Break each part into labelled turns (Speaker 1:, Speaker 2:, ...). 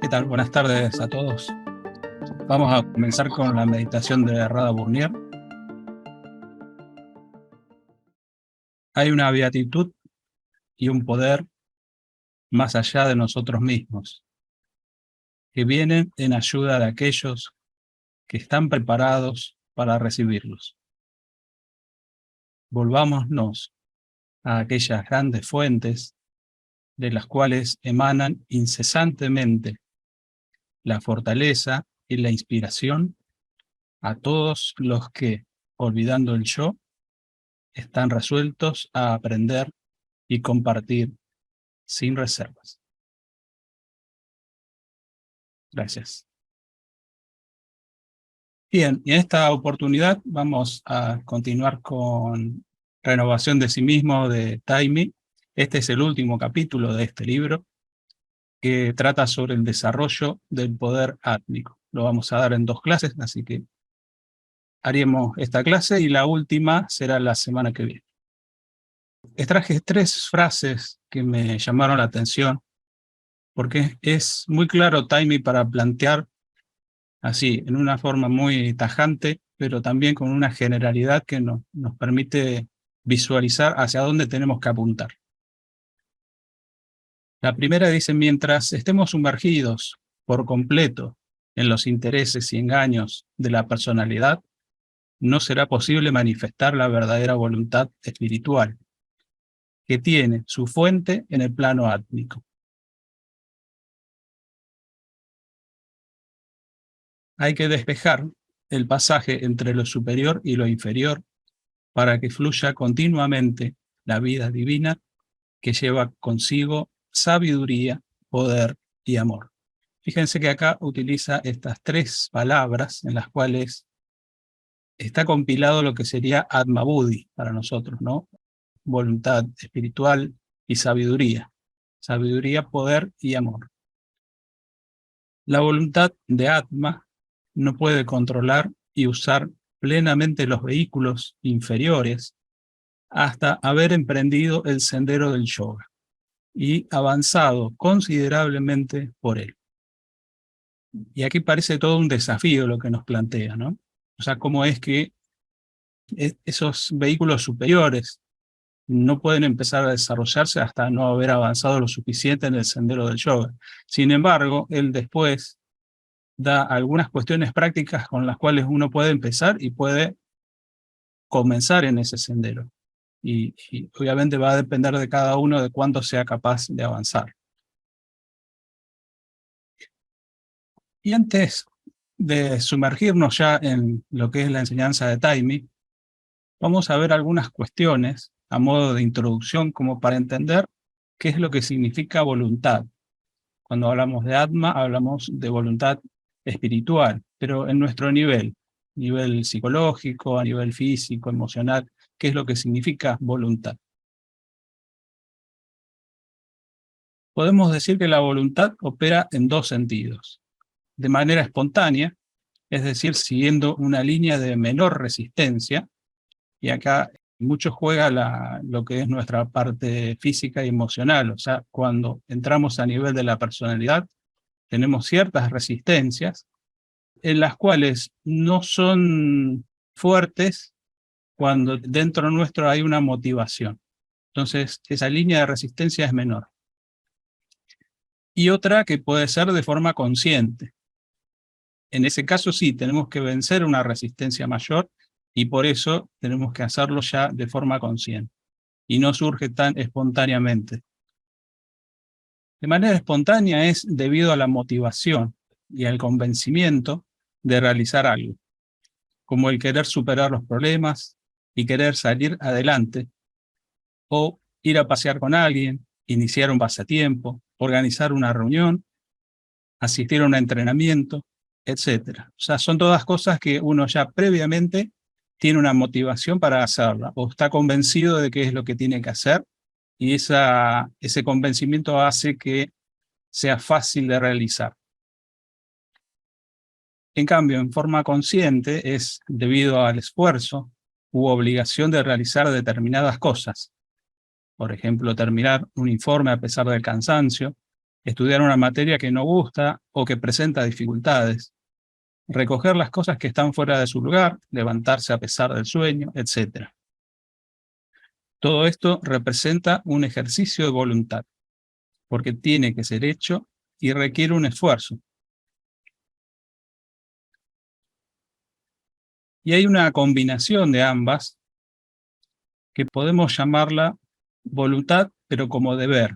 Speaker 1: ¿Qué tal? Buenas tardes a todos. Vamos a comenzar con la meditación de Rada Burnier. Hay una beatitud y un poder más allá de nosotros mismos, que vienen en ayuda de aquellos que están preparados para recibirlos. Volvámonos a aquellas grandes fuentes de las cuales emanan incesantemente la fortaleza y la inspiración a todos los que, olvidando el yo, están resueltos a aprender y compartir sin reservas. Gracias. Bien, y en esta oportunidad vamos a continuar con Renovación de sí mismo de Taimi. Este es el último capítulo de este libro que trata sobre el desarrollo del poder átmico. Lo vamos a dar en 2 clases, así que haremos esta clase y la última será la semana que viene. Extraje 3 frases que me llamaron la atención porque es muy claro Taimi para plantear así, en una forma muy tajante, pero también con una generalidad que nos permite visualizar hacia dónde tenemos que apuntar. La primera dice, mientras estemos sumergidos por completo en los intereses y engaños de la personalidad, no será posible manifestar la verdadera voluntad espiritual, que tiene su fuente en el plano átmico. Hay que despejar el pasaje entre lo superior y lo inferior para que fluya continuamente la vida divina que lleva consigo sabiduría, poder y amor. Fíjense que acá utiliza estas 3 palabras en las cuales está compilado lo que sería Atma Buddhi para nosotros, ¿no? Voluntad espiritual y sabiduría. Sabiduría, poder y amor. La voluntad de Atma no puede controlar y usar plenamente los vehículos inferiores hasta haber emprendido el sendero del yoga y avanzado considerablemente por él. Y aquí parece todo un desafío lo que nos plantea, ¿no? O sea, cómo es que esos vehículos superiores no pueden empezar a desarrollarse hasta no haber avanzado lo suficiente en el sendero del yoga. Sin embargo, él después da algunas cuestiones prácticas con las cuales uno puede empezar y puede comenzar en ese sendero. Y obviamente va a depender de cada uno de cuánto sea capaz de avanzar. Y antes de sumergirnos ya en lo que es la enseñanza de Taimi, vamos a ver algunas cuestiones a modo de introducción como para entender qué es lo que significa voluntad. Cuando hablamos de Atma, hablamos de voluntad espiritual, pero en nuestro nivel psicológico, a nivel físico, emocional, ¿qué es lo que significa voluntad? Podemos decir que la voluntad opera en 2 sentidos. De manera espontánea, es decir, siguiendo una línea de menor resistencia, y acá mucho juega lo que es nuestra parte física y emocional, o sea, cuando entramos a nivel de la personalidad, tenemos ciertas resistencias, en las cuales no son fuertes cuando dentro nuestro hay una motivación. Entonces, esa línea de resistencia es menor. Y otra que puede ser de forma consciente. En ese caso sí, tenemos que vencer una resistencia mayor y por eso tenemos que hacerlo ya de forma consciente. Y no surge tan espontáneamente. De manera espontánea es debido a la motivación y al convencimiento de realizar algo, como el querer superar los problemas y querer salir adelante, o ir a pasear con alguien, iniciar un pasatiempo, organizar una reunión, asistir a un entrenamiento, etc. O sea, son todas cosas que uno ya previamente tiene una motivación para hacerla, o está convencido de qué es lo que tiene que hacer, y ese convencimiento hace que sea fácil de realizar. En cambio, en forma consciente es debido al esfuerzo u obligación de realizar determinadas cosas. Por ejemplo, terminar un informe a pesar del cansancio, estudiar una materia que no gusta o que presenta dificultades, recoger las cosas que están fuera de su lugar, levantarse a pesar del sueño, etc. Todo esto representa un ejercicio de voluntad, porque tiene que ser hecho y requiere un esfuerzo. Y hay una combinación de ambas que podemos llamarla voluntad, pero como deber.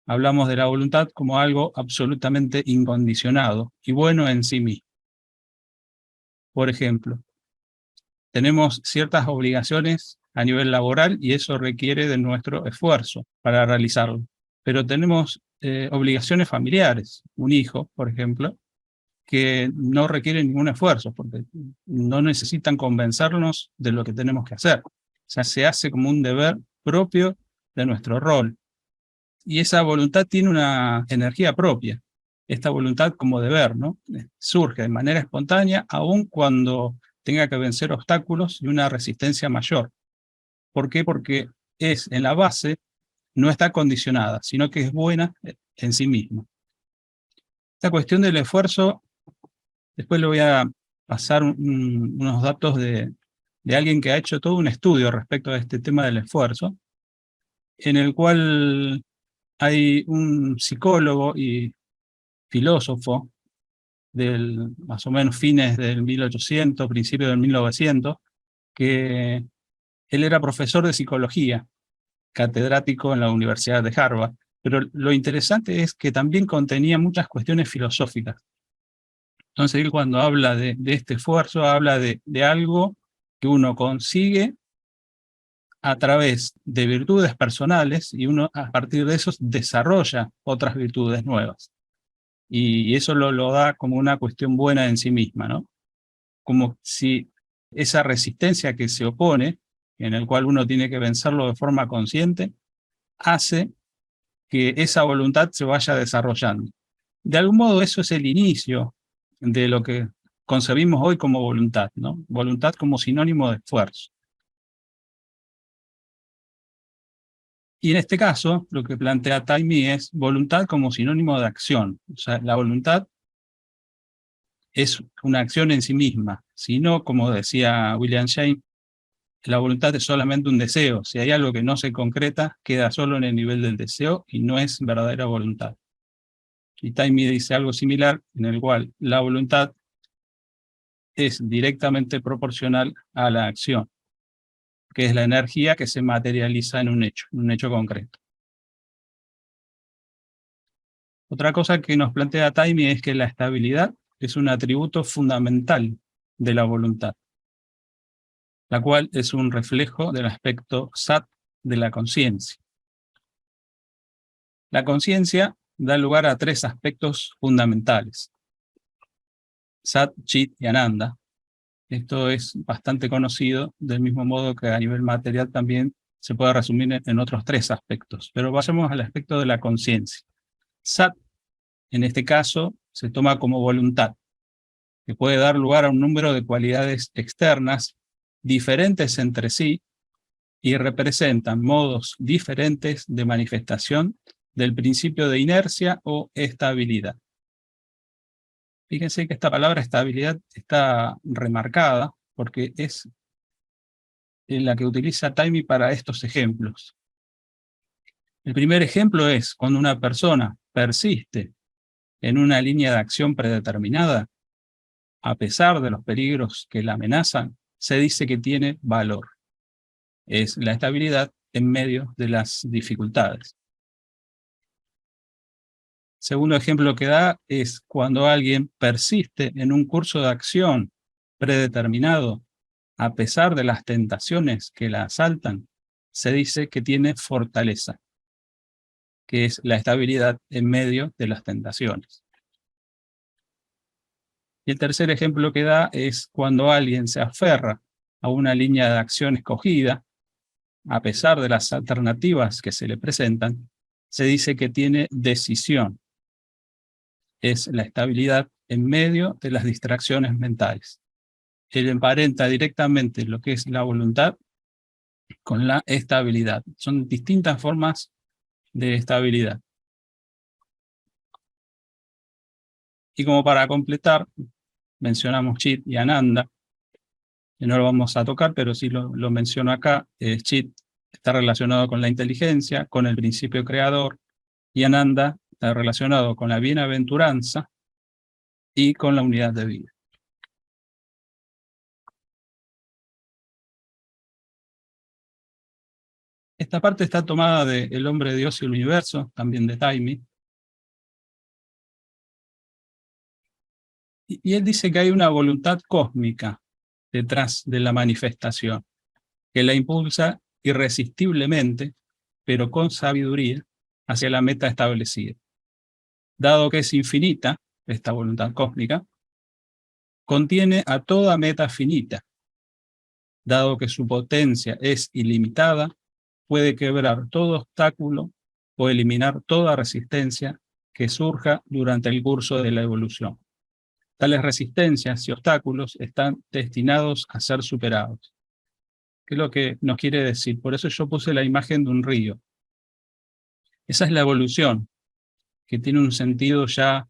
Speaker 1: Hablamos de la voluntad como algo absolutamente incondicionado y bueno en sí mismo. Por ejemplo, tenemos ciertas obligaciones a nivel laboral y eso requiere de nuestro esfuerzo para realizarlo. Pero tenemos obligaciones familiares, un hijo, por ejemplo, que no requieren ningún esfuerzo, porque no necesitan convencernos de lo que tenemos que hacer. O sea, se hace como un deber propio de nuestro rol. Y esa voluntad tiene una energía propia. Esta voluntad como deber, ¿no? Surge de manera espontánea, aun cuando tenga que vencer obstáculos y una resistencia mayor. ¿Por qué? Porque es, en la base, no está condicionada, sino que es buena en sí misma. Esta cuestión del esfuerzo, después le voy a pasar unos datos de alguien que ha hecho todo un estudio respecto a este tema del esfuerzo, en el cual hay un psicólogo y filósofo del más o menos fines del 1800, principios del 1900, que él era profesor de psicología, catedrático en la Universidad de Harvard, pero lo interesante es que también contenía muchas cuestiones filosóficas. Entonces él cuando habla de este esfuerzo, habla de algo que uno consigue a través de virtudes personales y uno a partir de eso desarrolla otras virtudes nuevas. Y eso lo da como una cuestión buena en sí misma, ¿no? Como si esa resistencia que se opone, en el cual uno tiene que vencerlo de forma consciente, hace que esa voluntad se vaya desarrollando. De algún modo eso es el inicio de lo que concebimos hoy como voluntad, ¿no? Voluntad como sinónimo de esfuerzo. Y en este caso, lo que plantea Taimi es voluntad como sinónimo de acción. O sea, la voluntad es una acción en sí misma, sino, como decía William James, la voluntad es solamente un deseo. Si hay algo que no se concreta, queda solo en el nivel del deseo y no es verdadera voluntad. Y Taimi dice algo similar, en el cual la voluntad es directamente proporcional a la acción, que es la energía que se materializa en un hecho concreto. Otra cosa que nos plantea Taimi es que la estabilidad es un atributo fundamental de la voluntad, la cual es un reflejo del aspecto sat de la conciencia. La conciencia da lugar a tres aspectos fundamentales: Sat, Chit y Ananda. Esto es bastante conocido, del mismo modo que a nivel material también se puede resumir en otros tres aspectos. Pero vayamos al aspecto de la conciencia. Sat, en este caso, se toma como voluntad, que puede dar lugar a un número de cualidades externas diferentes entre sí y representan modos diferentes de manifestación del principio de inercia o estabilidad. Fíjense que esta palabra estabilidad está remarcada porque es la que utiliza Taimi para estos ejemplos. El primer ejemplo es cuando una persona persiste en una línea de acción predeterminada, a pesar de los peligros que la amenazan, se dice que tiene valor. Es la estabilidad en medio de las dificultades. Segundo ejemplo que da es cuando alguien persiste en un curso de acción predeterminado, a pesar de las tentaciones que la asaltan, se dice que tiene fortaleza, que es la estabilidad en medio de las tentaciones. Y el tercer ejemplo que da es cuando alguien se aferra a una línea de acción escogida, a pesar de las alternativas que se le presentan, se dice que tiene decisión. Es la estabilidad en medio de las distracciones mentales. Él emparenta directamente lo que es la voluntad con la estabilidad. Son distintas formas de estabilidad. Y como para completar, mencionamos Chit y Ananda, que no lo vamos a tocar, pero sí lo menciono acá. Chit está relacionado con la inteligencia, con el principio creador, y Ananda está relacionado con la bienaventuranza y con la unidad de vida. Esta parte está tomada de El hombre, Dios y el universo, también de Taimi. Y él dice que hay una voluntad cósmica detrás de la manifestación, que la impulsa irresistiblemente, pero con sabiduría, hacia la meta establecida. Dado que es infinita, esta voluntad cósmica, contiene a toda meta finita. Dado que su potencia es ilimitada, puede quebrar todo obstáculo o eliminar toda resistencia que surja durante el curso de la evolución. Tales resistencias y obstáculos están destinados a ser superados. ¿Qué es lo que nos quiere decir? Por eso yo puse la imagen de un río. Esa es la evolución, que tiene un sentido ya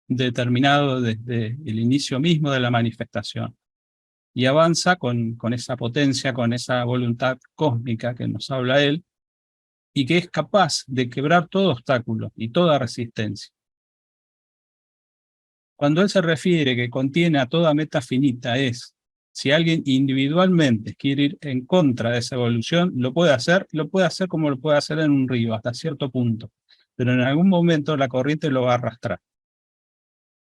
Speaker 1: determinado desde el inicio mismo de la manifestación. Y avanza con esa potencia, con esa voluntad cósmica que nos habla él, y que es capaz de quebrar todo obstáculo y toda resistencia. Cuando él se refiere que contiene a toda meta finita es, si alguien individualmente quiere ir en contra de esa evolución, lo puede hacer como lo puede hacer en un río, hasta cierto punto. Pero en algún momento la corriente lo va a arrastrar,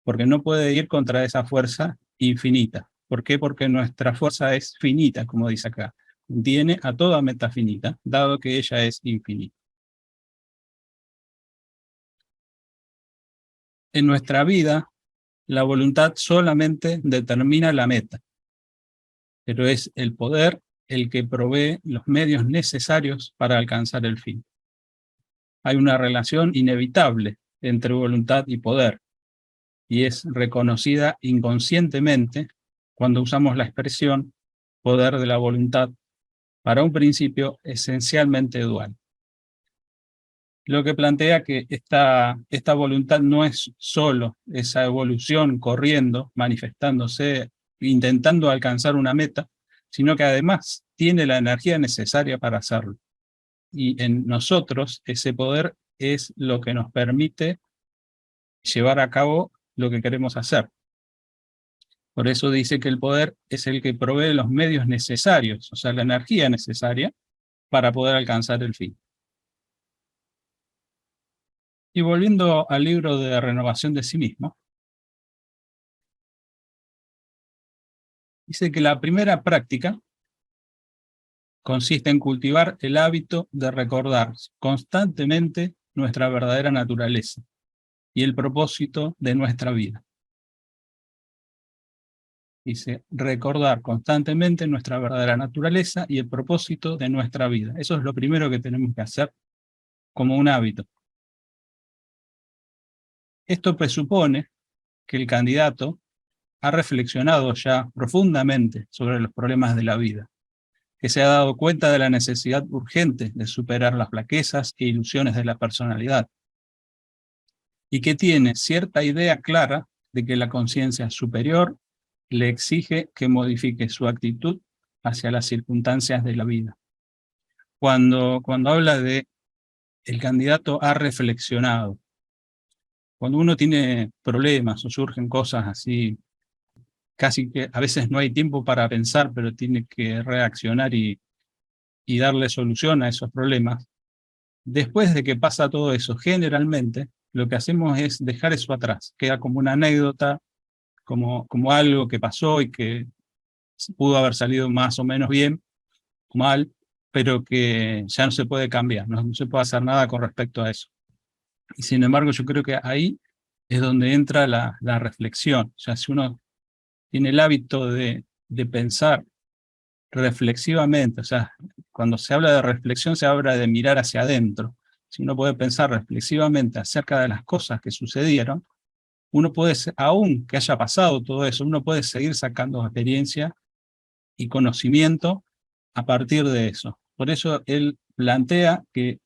Speaker 1: porque no puede ir contra esa fuerza infinita. ¿Por qué? Porque nuestra fuerza es finita, como dice acá. Contiene a toda meta finita, dado que ella es infinita. En nuestra vida, la voluntad solamente determina la meta, pero es el poder el que provee los medios necesarios para alcanzar el fin. Hay una relación inevitable entre voluntad y poder, y es reconocida inconscientemente cuando usamos la expresión poder de la voluntad para un principio esencialmente dual. Lo que plantea que esta voluntad no es solo esa evolución corriendo, manifestándose, intentando alcanzar una meta, sino que además tiene la energía necesaria para hacerlo. Y en nosotros ese poder es lo que nos permite llevar a cabo lo que queremos hacer. Por eso dice que el poder es el que provee los medios necesarios, o sea, la energía necesaria para poder alcanzar el fin. Y volviendo al libro de Renovación de sí mismo, dice que la primera práctica consiste en cultivar el hábito de recordar constantemente nuestra verdadera naturaleza y el propósito de nuestra vida. Dice, recordar constantemente nuestra verdadera naturaleza y el propósito de nuestra vida. Eso es lo primero que tenemos que hacer como un hábito. Esto presupone que el candidato ha reflexionado ya profundamente sobre los problemas de la vida, que se ha dado cuenta de la necesidad urgente de superar las flaquezas e ilusiones de la personalidad, y que tiene cierta idea clara de que la conciencia superior le exige que modifique su actitud hacia las circunstancias de la vida. Cuando habla de el candidato ha reflexionado, cuando uno tiene problemas o surgen cosas así, casi que a veces no hay tiempo para pensar, pero tiene que reaccionar y darle solución a esos problemas. Después de que pasa todo eso, generalmente lo que hacemos es dejar eso atrás, queda como una anécdota, como algo que pasó y que pudo haber salido más o menos bien o mal, pero que ya no se puede cambiar, no se puede hacer nada con respecto a eso. Y sin embargo, yo creo que ahí es donde entra la reflexión. O sea, si uno tiene el hábito de pensar reflexivamente, o sea, cuando se habla de reflexión se habla de mirar hacia adentro. Si uno puede pensar reflexivamente acerca de las cosas que sucedieron, uno puede, aún que haya pasado todo eso, uno puede seguir sacando experiencia y conocimiento a partir de eso. Por eso él plantea que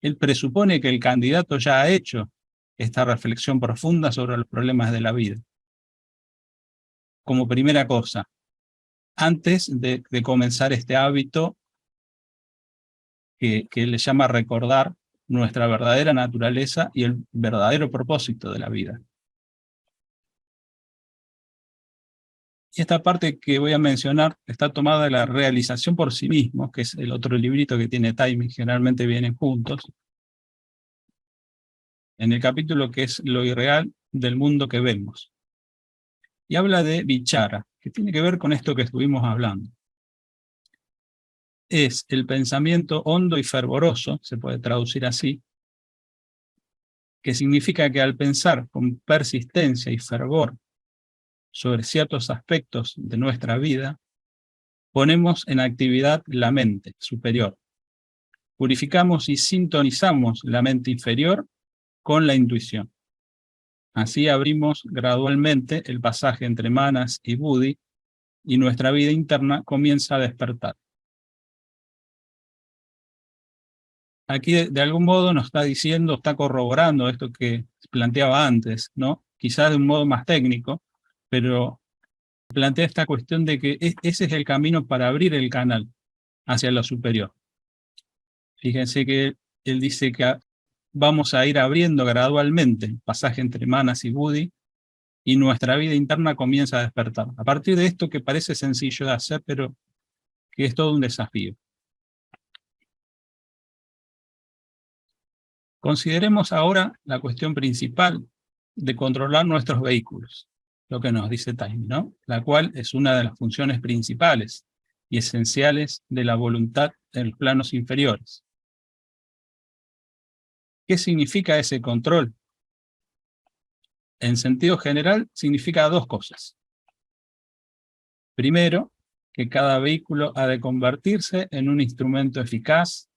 Speaker 1: él presupone que el candidato ya ha hecho esta reflexión profunda sobre los problemas de la vida. Como primera cosa, antes de comenzar este hábito que le llama recordar nuestra verdadera naturaleza y el verdadero propósito de la vida. Y esta parte que voy a mencionar está tomada de la realización por sí mismo, que es el otro librito que tiene Taimí, generalmente vienen juntos, en el capítulo que es lo irreal del mundo que vemos. Y habla de vichara, que tiene que ver con esto que estuvimos hablando. Es el pensamiento hondo y fervoroso, se puede traducir así, que significa que al pensar con persistencia y fervor sobre ciertos aspectos de nuestra vida, ponemos en actividad la mente superior. Purificamos y sintonizamos la mente inferior con la intuición. Así abrimos gradualmente el pasaje entre Manas y Buddhi y nuestra vida interna comienza a despertar. Aquí de algún modo nos está diciendo, está corroborando esto que planteaba antes, ¿no? Quizás de un modo más técnico, pero plantea esta cuestión de que ese es el camino para abrir el canal hacia lo superior. Fíjense que él dice que vamos a ir abriendo gradualmente el pasaje entre Manas y Buddhi y nuestra vida interna comienza a despertar. A partir de esto que parece sencillo de hacer, pero que es todo un desafío. Consideremos ahora la cuestión principal de controlar nuestros vehículos, lo que nos dice Taimí, ¿no? La cual es una de las funciones principales y esenciales de la voluntad en los planos inferiores. ¿Qué significa ese control? En sentido general, significa dos cosas. Primero, que cada vehículo ha de convertirse en un instrumento eficaz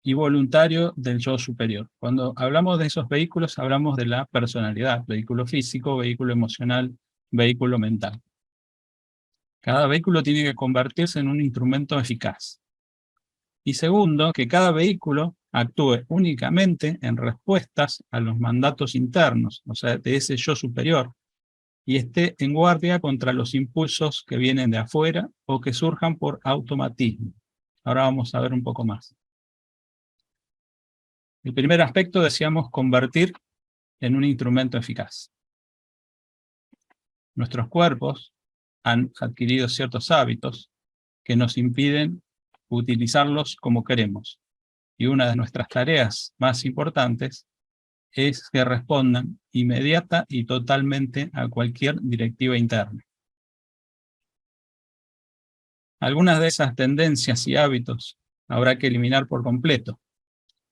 Speaker 1: y voluntario del yo superior. Cuando hablamos de esos vehículos, hablamos de la personalidad, vehículo físico, vehículo emocional, vehículo mental. Cada vehículo tiene que convertirse en un instrumento eficaz. Y segundo, que cada vehículo actúe únicamente en respuestas a los mandatos internos, o sea, de ese yo superior, y esté en guardia contra los impulsos que vienen de afuera o que surjan por automatismo. Ahora vamos a ver un poco más. El primer aspecto decíamos convertir en un instrumento eficaz. Nuestros cuerpos han adquirido ciertos hábitos que nos impiden utilizarlos como queremos. Y una de nuestras tareas más importantes es que respondan inmediata y totalmente a cualquier directiva interna. Algunas de esas tendencias y hábitos habrá que eliminar por completo.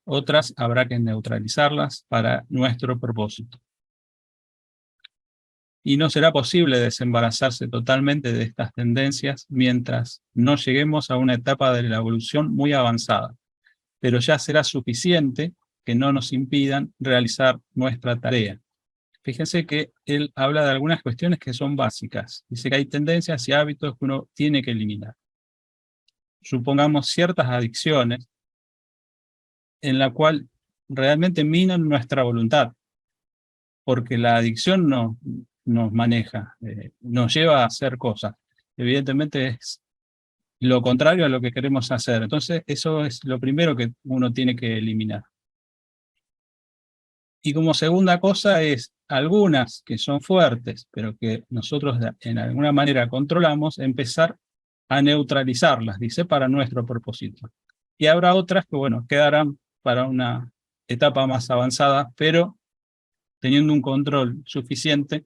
Speaker 1: Otras habrá que neutralizarlas para nuestro propósito. Y no será posible desembarazarse totalmente de estas tendencias mientras no lleguemos a una etapa de la evolución muy avanzada. Pero ya será suficiente que no nos impidan realizar nuestra tarea. Fíjense que él habla de algunas cuestiones que son básicas. Dice que hay tendencias y hábitos que uno tiene que eliminar. Supongamos ciertas adicciones en la cual realmente minan nuestra voluntad, porque la adicción nos maneja, nos lleva a hacer cosas. Evidentemente es lo contrario a lo que queremos hacer. Entonces eso es lo primero que uno tiene que eliminar. Y como segunda cosa es algunas que son fuertes, pero que nosotros en alguna manera controlamos, empezar a neutralizarlas, dice, para nuestro propósito. Y habrá otras que, bueno, quedarán para una etapa más avanzada, pero teniendo un control suficiente,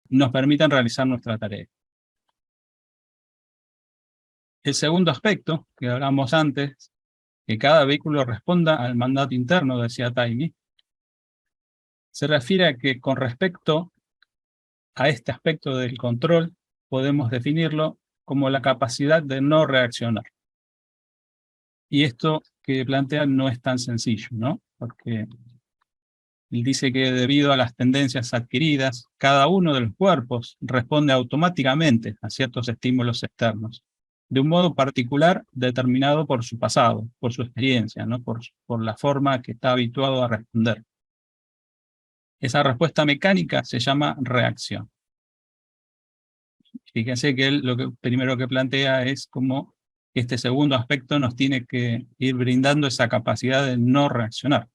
Speaker 1: nos permitan realizar nuestra tarea. El segundo aspecto, que hablamos antes, que cada vehículo responda al mandato interno, decía Taimí, se refiere a que con respecto a este aspecto del control, podemos definirlo como la capacidad de no reaccionar. Y esto que plantea no es tan sencillo, ¿no? Porque él dice que debido a las tendencias adquiridas, cada uno de los cuerpos responde automáticamente a ciertos estímulos externos, de un modo particular determinado por su pasado, por su experiencia, ¿no? por la forma que está habituado a responder. Esa respuesta mecánica se llama reacción. Fíjense que él lo que primero que plantea es cómo este segundo aspecto nos tiene que ir brindando esa capacidad de no reaccionar.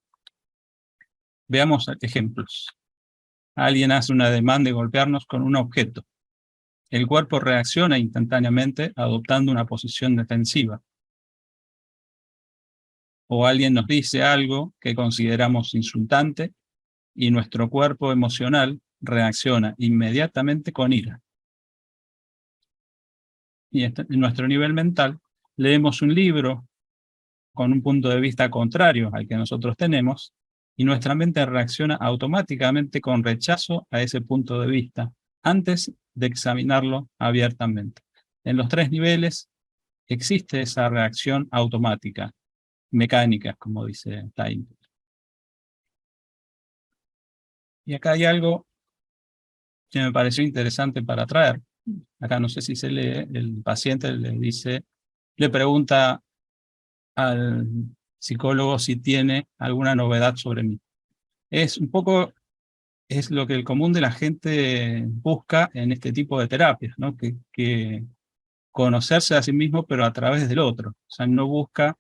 Speaker 1: Veamos ejemplos. Alguien hace una demanda de golpearnos con un objeto. El cuerpo reacciona instantáneamente adoptando una posición defensiva. O alguien nos dice algo que consideramos insultante y nuestro cuerpo emocional reacciona inmediatamente con ira. Y en nuestro nivel mental leemos un libro con un punto de vista contrario al que nosotros tenemos y nuestra mente reacciona automáticamente con rechazo a ese punto de vista antes de examinarlo abiertamente. En los tres niveles existe esa reacción automática, mecánica, como dice Taine. Y acá hay algo que me pareció interesante para traer. Acá no sé si se lee, el paciente le pregunta al psicólogo si tiene alguna novedad sobre mí. Es un poco, es lo que el común de la gente busca en este tipo de terapias, ¿no? Que conocerse a sí mismo, pero a través del otro. O sea, no busca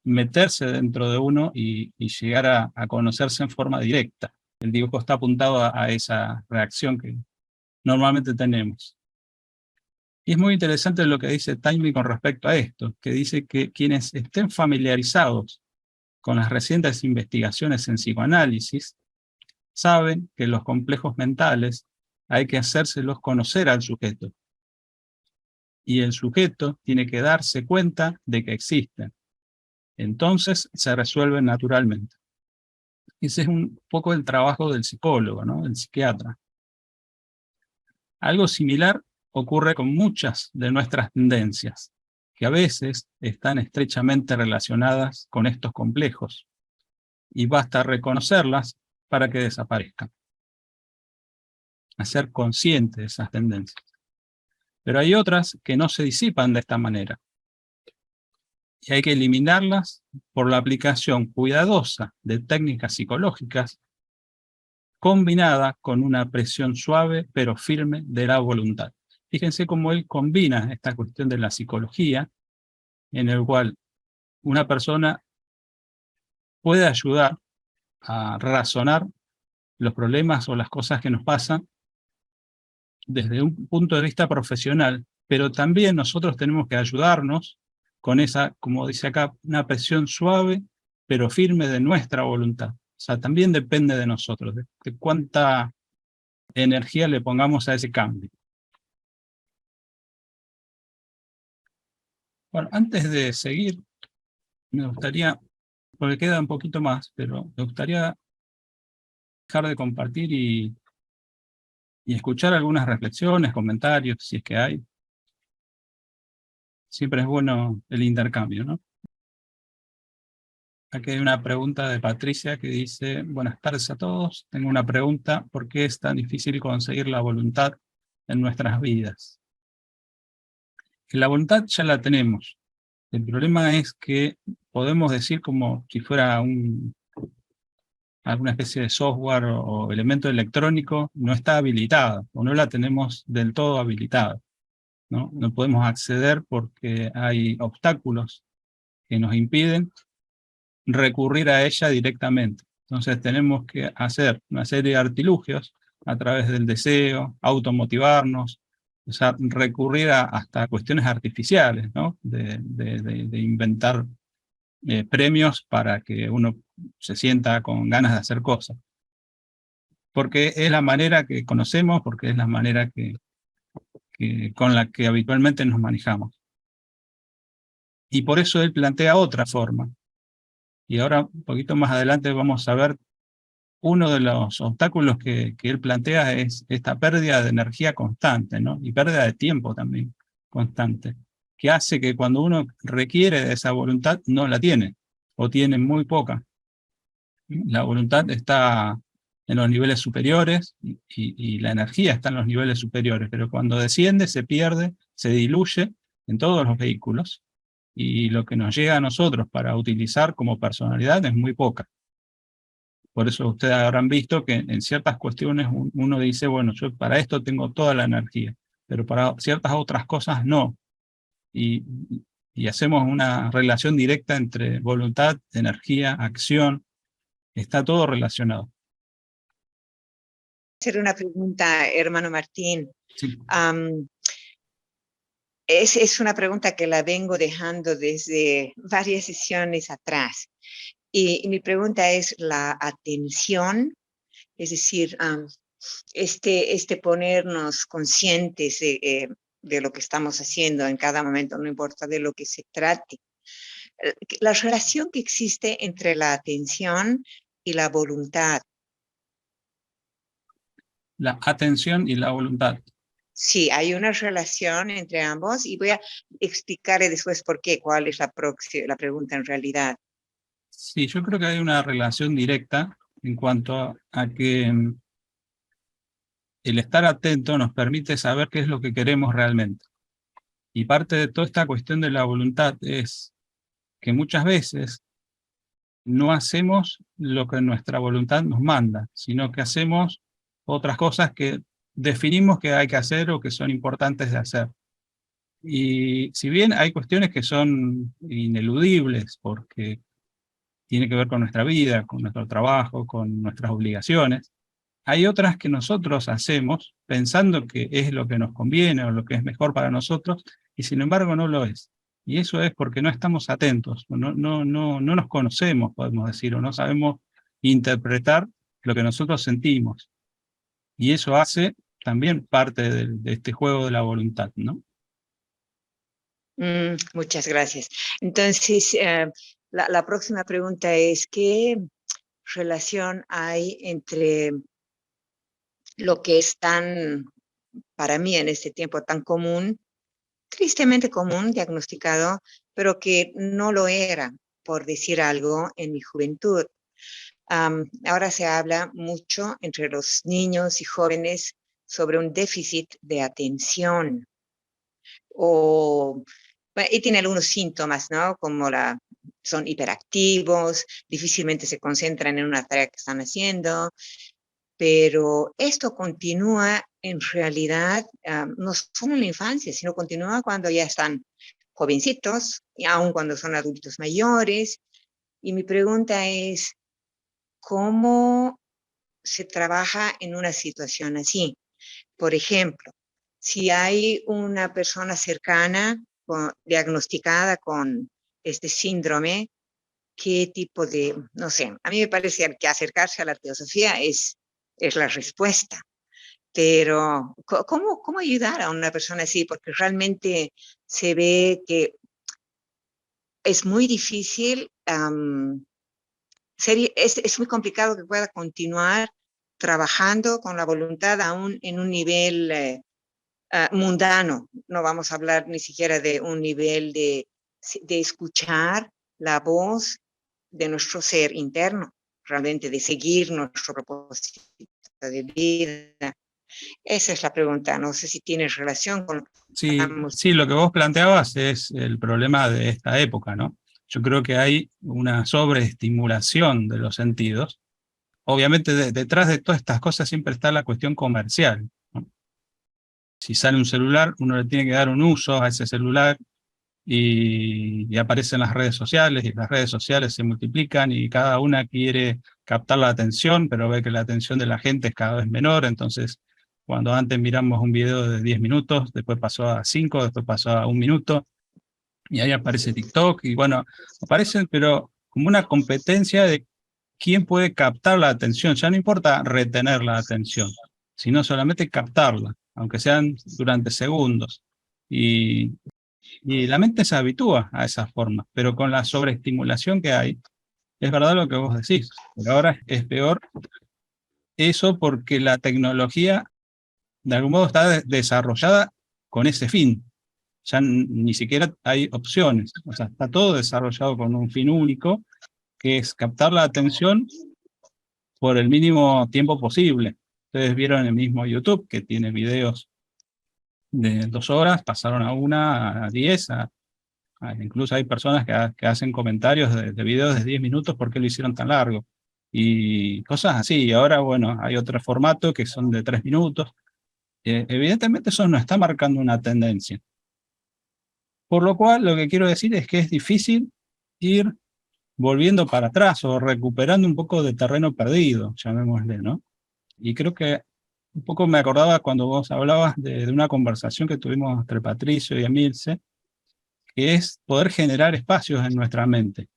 Speaker 1: meterse dentro de uno y llegar a conocerse en forma directa. El dibujo está apuntado a esa reacción que normalmente tenemos. Y es muy interesante lo que dice Taime con respecto a esto, que dice que quienes estén familiarizados con las recientes investigaciones en psicoanálisis, saben que los complejos mentales hay que hacérselos conocer al sujeto. Y el sujeto tiene que darse cuenta de que existen. Entonces se resuelven naturalmente. Ese es un poco el trabajo del psicólogo, ¿no? Del psiquiatra. Algo similar ocurre con muchas de nuestras tendencias, que a veces están estrechamente relacionadas con estos complejos, y basta reconocerlas para que desaparezcan. Hacer consciente de esas tendencias. Pero hay otras que no se disipan de esta manera, y hay que eliminarlas por la aplicación cuidadosa de técnicas psicológicas combinada con una presión suave pero firme de la voluntad. Fíjense cómo él combina esta cuestión de la psicología, en el cual una persona puede ayudar a razonar los problemas o las cosas que nos pasan desde un punto de vista profesional, pero también nosotros tenemos que ayudarnos con esa, como dice acá, una presión suave pero firme de nuestra voluntad. O sea, también depende de nosotros, de cuánta energía le pongamos a ese cambio. Bueno, antes de seguir, me gustaría, porque queda un poquito más, pero me gustaría dejar de compartir y escuchar algunas reflexiones, comentarios, si es que hay. Siempre es bueno el intercambio, ¿no? Aquí hay una pregunta de Patricia que dice: buenas tardes a todos, tengo una pregunta, ¿por qué es tan difícil conseguir la voluntad en nuestras vidas? La voluntad ya la tenemos. El problema es que podemos decir como si fuera alguna especie de software o elemento electrónico, no está habilitada, o no la tenemos del todo habilitada, ¿no? No podemos acceder porque hay obstáculos que nos impiden recurrir a ella directamente. Entonces tenemos que hacer una serie de artilugios a través del deseo, automotivarnos, o sea, recurrir hasta cuestiones artificiales, ¿no? De inventar premios para que uno se sienta con ganas de hacer cosas. Porque es la manera que conocemos, porque es la manera con la que habitualmente nos manejamos. Y por eso él plantea otra forma. Y ahora, un poquito más adelante, vamos a ver uno de los obstáculos que él plantea es esta pérdida de energía constante, ¿no? Y pérdida de tiempo también constante, que hace que cuando uno requiere de esa voluntad no la tiene, o tiene muy poca. La voluntad está en los niveles superiores y la energía está en los niveles superiores, pero cuando desciende se pierde, se diluye en todos los vehículos, y lo que nos llega a nosotros para utilizar como personalidad es muy poca. Por eso ustedes habrán visto que en ciertas cuestiones uno dice, bueno, yo para esto tengo toda la energía, pero para ciertas otras cosas no. Y, y hacemos una relación directa entre voluntad, energía, acción, está todo relacionado.
Speaker 2: Hacer una pregunta, hermano Martín.
Speaker 1: Sí.
Speaker 2: Es una pregunta que la vengo dejando desde varias sesiones atrás. Y mi pregunta es la atención, es decir, este ponernos conscientes de lo que estamos haciendo en cada momento, no importa de lo que se trate. La relación que existe entre la atención y la voluntad.
Speaker 1: La atención y la voluntad.
Speaker 2: Sí, hay una relación entre ambos y voy a explicarle después por qué, cuál es la pregunta en realidad.
Speaker 1: Sí, yo creo que hay una relación directa en cuanto a que el estar atento nos permite saber qué es lo que queremos realmente. Y parte de toda esta cuestión de la voluntad es que muchas veces no hacemos lo que nuestra voluntad nos manda, sino que hacemos otras cosas que definimos que hay que hacer o que son importantes de hacer. Y si bien hay cuestiones que son ineludibles, porque tiene que ver con nuestra vida, con nuestro trabajo, con nuestras obligaciones, hay otras que nosotros hacemos pensando que es lo que nos conviene o lo que es mejor para nosotros, y sin embargo no lo es. Y eso es porque no estamos atentos, no nos conocemos, podemos decir, o no sabemos interpretar lo que nosotros sentimos. Y eso hace también parte de este juego de la voluntad, ¿no?
Speaker 2: Muchas gracias. Entonces, la próxima pregunta es, ¿qué relación hay entre lo que es tan, para mí en este tiempo tan común, tristemente común, diagnosticado, pero que no lo era, por decir algo, en mi juventud? Ahora se habla mucho entre los niños y jóvenes sobre un déficit de atención. Y tiene algunos síntomas, ¿no? Como son hiperactivos, difícilmente se concentran en una tarea que están haciendo, pero esto continúa en realidad, no solo en la infancia, sino continúa cuando ya están jovencitos, y aún cuando son adultos mayores. Y mi pregunta es, ¿cómo se trabaja en una situación así? Por ejemplo, si hay una persona cercana diagnosticada con este síndrome, ¿qué tipo de, no sé, a mí me parece que acercarse a la teosofía es la respuesta, pero ¿cómo ayudar a una persona así? Porque realmente se ve que es muy difícil, es muy complicado que pueda continuar trabajando con la voluntad aún en un nivel mundano. No vamos a hablar ni siquiera de un nivel de escuchar la voz de nuestro ser interno, realmente de seguir nuestro propósito de vida. Esa es la pregunta. No sé si tiene relación con lo que estamos.
Speaker 1: Sí, lo que vos planteabas es el problema de esta época, ¿no? Yo creo que hay una sobreestimulación de los sentidos. Obviamente detrás de todas estas cosas siempre está la cuestión comercial, ¿no? Si sale un celular, uno le tiene que dar un uso a ese celular y aparecen las redes sociales, y las redes sociales se multiplican y cada una quiere captar la atención, pero ve que la atención de la gente es cada vez menor. Entonces cuando antes miramos un video de 10 minutos, después pasó a 5, después pasó a 1 minuto, y ahí aparece TikTok, y bueno, aparecen, pero como una competencia de quién puede captar la atención. Ya no importa retener la atención, sino solamente captarla, aunque sean durante segundos. Y la mente se habitúa a esa forma, pero con la sobreestimulación que hay, es verdad lo que vos decís, pero ahora es peor eso porque la tecnología de algún modo está desarrollada con ese fin. Ya ni siquiera hay opciones, o sea, está todo desarrollado con un fin único, que es captar la atención por el mínimo tiempo posible. Ustedes vieron el mismo YouTube, que tiene videos de 2 horas, pasaron a 1, a 10, incluso hay personas que hacen comentarios de videos de 10 minutos, ¿por qué lo hicieron tan largo? y cosas así. Y ahora, bueno, hay otro formato que son de 3 minutos. Evidentemente eso nos está marcando una tendencia. Por lo cual, lo que quiero decir es que es difícil ir volviendo para atrás o recuperando un poco de terreno perdido, llamémosle, ¿no? Y creo que un poco me acordaba cuando vos hablabas de una conversación que tuvimos entre Patricio y Emilce, que es poder generar espacios en nuestra mente.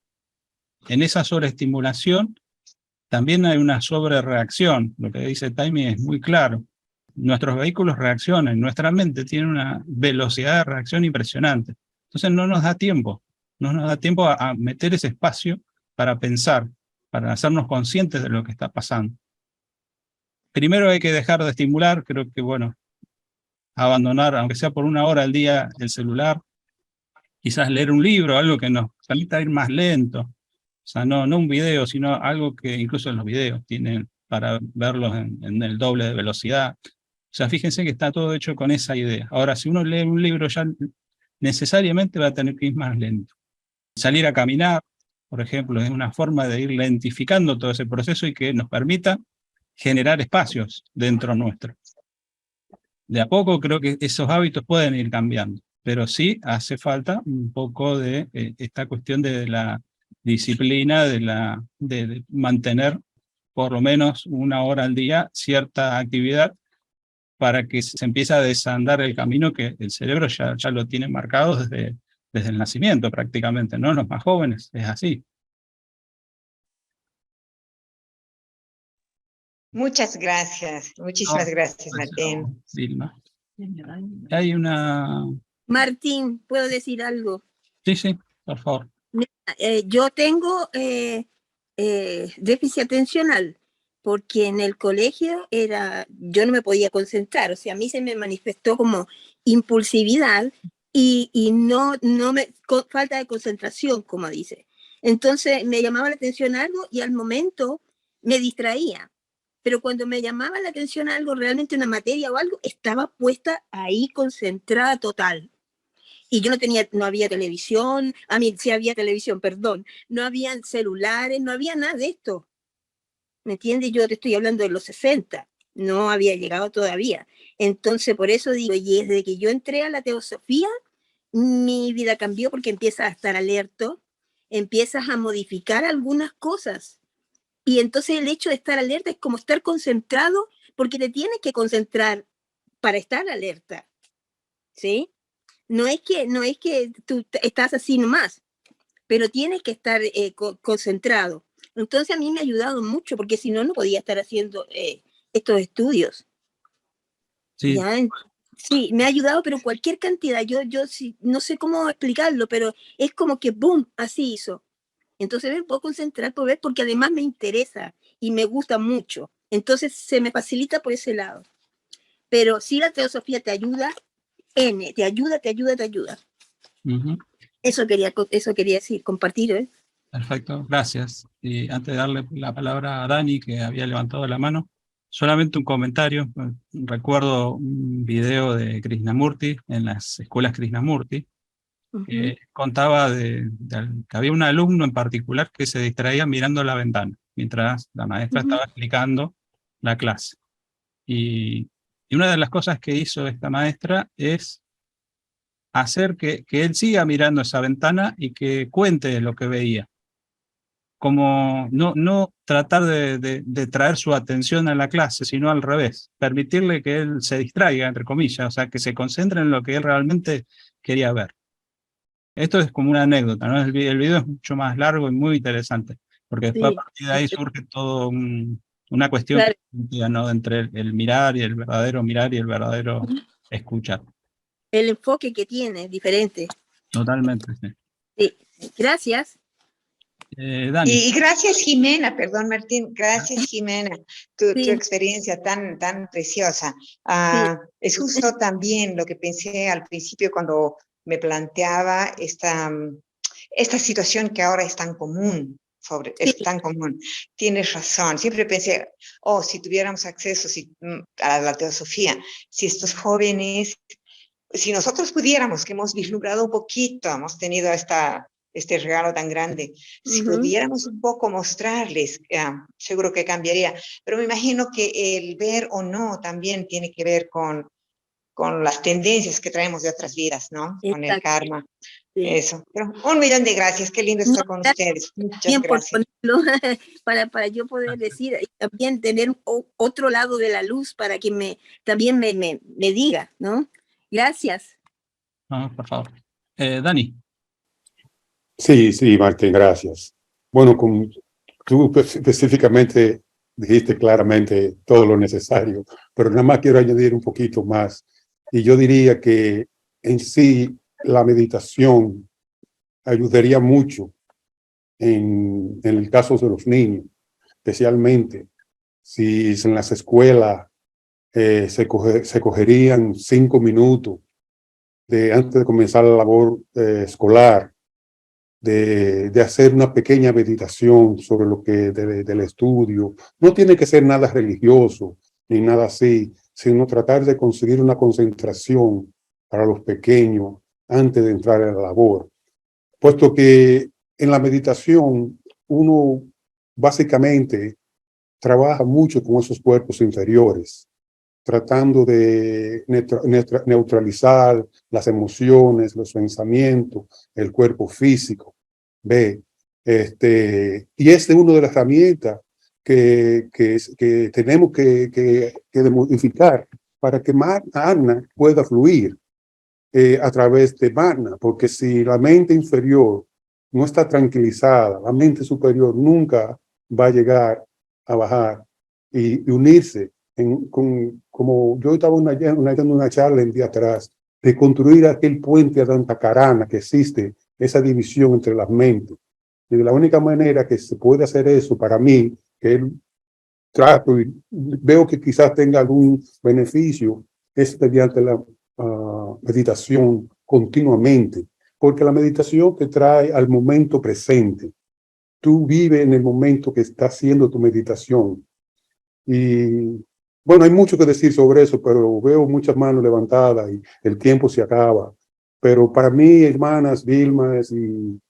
Speaker 1: En esa sobreestimulación también hay una sobrereacción. Lo que dice Taimi es muy claro. Nuestros vehículos reaccionan, nuestra mente tiene una velocidad de reacción impresionante. Entonces no nos da tiempo, no nos da tiempo a meter ese espacio para pensar, para hacernos conscientes de lo que está pasando. Primero hay que dejar de estimular, creo que, bueno, abandonar, aunque sea por 1 hora al día, el celular, quizás leer un libro, algo que nos permita ir más lento. O sea, no un video, sino algo que incluso en los videos tienen para verlos en el doble de velocidad. O sea, fíjense que está todo hecho con esa idea. Ahora, si uno lee un libro, ya necesariamente va a tener que ir más lento. Salir a caminar, por ejemplo, es una forma de ir lentificando todo ese proceso y que nos permita generar espacios dentro nuestro. De a poco creo que esos hábitos pueden ir cambiando, pero sí hace falta un poco de esta cuestión de la disciplina, de mantener por lo menos 1 hora al día cierta actividad para que se empiece a desandar el camino que el cerebro ya lo tiene marcado desde el nacimiento prácticamente, ¿no? Los más jóvenes, es así.
Speaker 2: Muchas gracias, muchísimas gracias, Martín.
Speaker 1: Vilma. Hay una...
Speaker 3: Martín, ¿puedo decir algo?
Speaker 1: Sí, por favor.
Speaker 3: Yo tengo déficit atencional, porque en el colegio yo no me podía concentrar, o sea, a mí se me manifestó como impulsividad y falta de concentración, como dice. Entonces me llamaba la atención algo y al momento me distraía. Pero cuando me llamaba la atención algo, realmente una materia o algo, estaba puesta ahí concentrada total. Y yo no había televisión, sí había televisión, perdón, no había celulares, no había nada de esto. ¿Me entiendes? Yo te estoy hablando de los 60, no había llegado todavía. Entonces, por eso digo, y desde que yo entré a la teosofía, mi vida cambió porque empiezas a estar alerta, empiezas a modificar algunas cosas. Y entonces el hecho de estar alerta es como estar concentrado, porque te tienes que concentrar para estar alerta, ¿sí? No es que tú estás así nomás, pero tienes que estar concentrado. Entonces a mí me ha ayudado mucho, porque si no, no podía estar haciendo estos estudios.
Speaker 1: Sí.
Speaker 3: ¿Ya? Sí, me ha ayudado, pero cualquier cantidad. Yo sí, no sé cómo explicarlo, pero es como que ¡boom! Así hizo. Entonces me puedo concentrar por ver, porque además me interesa y me gusta mucho. Entonces se me facilita por ese lado. Pero sí, la teosofía te ayuda, te ayuda.
Speaker 1: Uh-huh.
Speaker 3: Eso quería decir, compartir.
Speaker 1: Perfecto, gracias. Y antes de darle la palabra a Dani, que había levantado la mano, solamente un comentario. Recuerdo un video de Krishnamurti en las escuelas Krishnamurti, que contaba que había un alumno en particular que se distraía mirando la ventana, mientras la maestra estaba explicando la clase. Y una de las cosas que hizo esta maestra es hacer que él siga mirando esa ventana y que cuente lo que veía. Como no tratar de traer su atención a la clase, sino al revés, permitirle que él se distraiga, entre comillas, o sea, que se concentre en lo que él realmente quería ver. Esto es como una anécdota, ¿no? El video es mucho más largo y muy interesante, porque después a partir de ahí surge todo una cuestión, claro, ¿no? Entre el mirar y el verdadero escuchar.
Speaker 3: El enfoque que tiene es diferente.
Speaker 1: Totalmente, sí.
Speaker 3: Sí. Gracias.
Speaker 1: Dani.
Speaker 2: Y gracias, Jimena, perdón, Martín, gracias, Jimena, tu experiencia tan preciosa. Es justo también lo que pensé al principio cuando me planteaba esta situación que ahora es tan común. Es tan común. Tienes razón. Siempre pensé, si tuviéramos acceso a la teosofía, si estos jóvenes, si nosotros pudiéramos, que hemos vislumbrado un poquito, hemos tenido esta este regalo tan grande. Si
Speaker 3: Ujú.
Speaker 2: pudiéramos un poco mostrarles, seguro que cambiaría. Pero me imagino que el ver o no también tiene que ver con las tendencias que traemos de otras vidas, ¿no? Con el
Speaker 3: Exacto,
Speaker 2: karma,
Speaker 3: sí.
Speaker 2: eso. Pero 1.000.000 de gracias, qué lindo
Speaker 3: No,
Speaker 2: estar con
Speaker 3: gracias
Speaker 2: ustedes. Muchas
Speaker 3: bien por
Speaker 2: gracias.
Speaker 3: ponerlo, para yo poder decir, y también tener otro lado de la luz para que también me diga, ¿no? Gracias.
Speaker 1: No, por favor. Dani.
Speaker 4: Sí, sí, Martín, gracias. Bueno, tú específicamente dijiste claramente todo lo necesario, pero nada más quiero añadir un poquito más. Y yo diría que en sí la meditación ayudaría mucho en el caso de los niños, especialmente si en las escuelas se cogerían 5 minutos antes de comenzar la labor escolar, de hacer una pequeña meditación sobre lo que del estudio. No tiene que ser nada religioso ni nada así, sino tratar de conseguir una concentración para los pequeños antes de entrar a la labor. Puesto que en la meditación uno básicamente trabaja mucho con esos cuerpos inferiores, tratando de neutralizar las emociones, los pensamientos, el cuerpo físico. Ve, y es una de las herramientas que tenemos que modificar para que Magna pueda fluir a través de Magna, porque si la mente inferior no está tranquilizada, la mente superior nunca va a llegar a bajar y unirse como yo estaba dando una charla el día atrás, de construir aquel puente a Dantacarana que existe, esa división entre las mentes. Y de la única manera que se puede hacer eso para mí, que trato y veo que quizás tenga algún beneficio, es mediante la meditación continuamente, porque la meditación te trae al momento presente. Tú vives en el momento que está haciendo tu meditación. Y bueno, hay mucho que decir sobre eso, pero veo muchas manos levantadas y el tiempo se acaba. Pero para mí, hermanas, Vilmas, y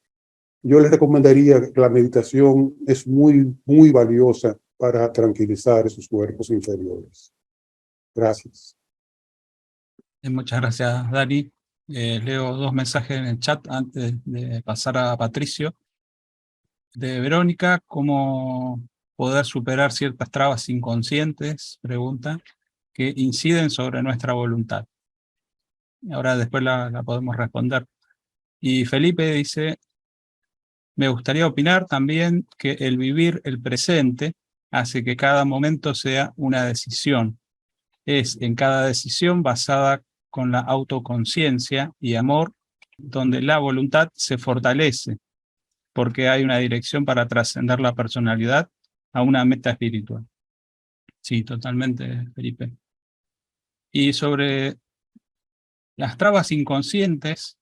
Speaker 4: yo les recomendaría que la meditación es muy, muy valiosa para tranquilizar esos cuerpos inferiores. Gracias.
Speaker 1: Muchas gracias, Dani. Leo 2 mensajes en el chat antes de pasar a Patricio. De Verónica, ¿cómo poder superar ciertas trabas inconscientes? Pregunta, que inciden sobre nuestra voluntad. Ahora después la podemos responder. Y Felipe dice, me gustaría opinar también que el vivir el presente hace que cada momento sea una decisión. Es en cada decisión basada con la autoconciencia y amor, donde la voluntad se fortalece, porque hay una dirección para trascender la personalidad a una meta espiritual. Sí, totalmente, Felipe. Y sobre las trabas inconscientes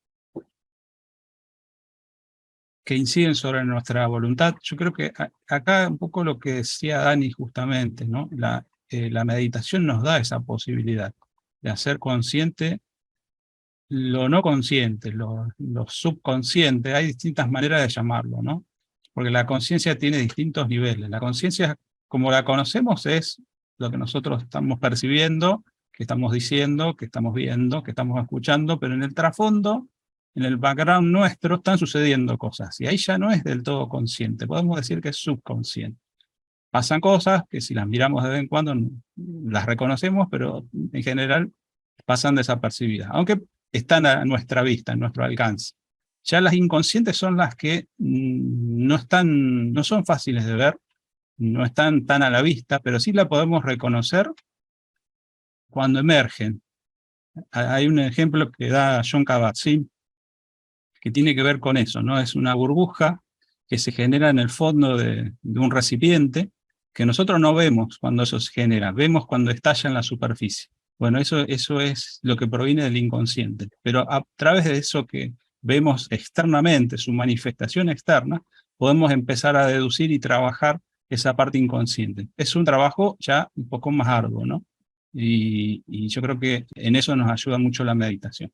Speaker 1: que inciden sobre nuestra voluntad, yo creo que acá un poco lo que decía Dani justamente, ¿no? La meditación nos da esa posibilidad de hacer consciente lo no consciente, lo subconsciente. Hay distintas maneras de llamarlo, ¿no? Porque la conciencia tiene distintos niveles. La conciencia, como la conocemos, es lo que nosotros estamos percibiendo, que estamos diciendo, que estamos viendo, que estamos escuchando, pero en el trasfondo, en el background nuestro, están sucediendo cosas. Y ahí ya no es del todo consciente, podemos decir que es subconsciente. Pasan cosas que si las miramos de vez en cuando las reconocemos, pero en general pasan desapercibidas, aunque están a nuestra vista, a nuestro alcance. Ya las inconscientes son las que no son fáciles de ver, no están tan a la vista, pero sí la podemos reconocer cuando emergen. Hay un ejemplo que da John Kabat-Zinn que tiene que ver con eso, ¿no? Es una burbuja que se genera en el fondo de un recipiente que nosotros no vemos cuando eso se genera, vemos cuando estalla en la superficie. Bueno, eso es lo que proviene del inconsciente, pero a través de eso que vemos externamente, su manifestación externa, podemos empezar a deducir y trabajar esa parte inconsciente. Es un trabajo ya un poco más arduo, ¿no? Y yo creo que en eso nos ayuda mucho la meditación.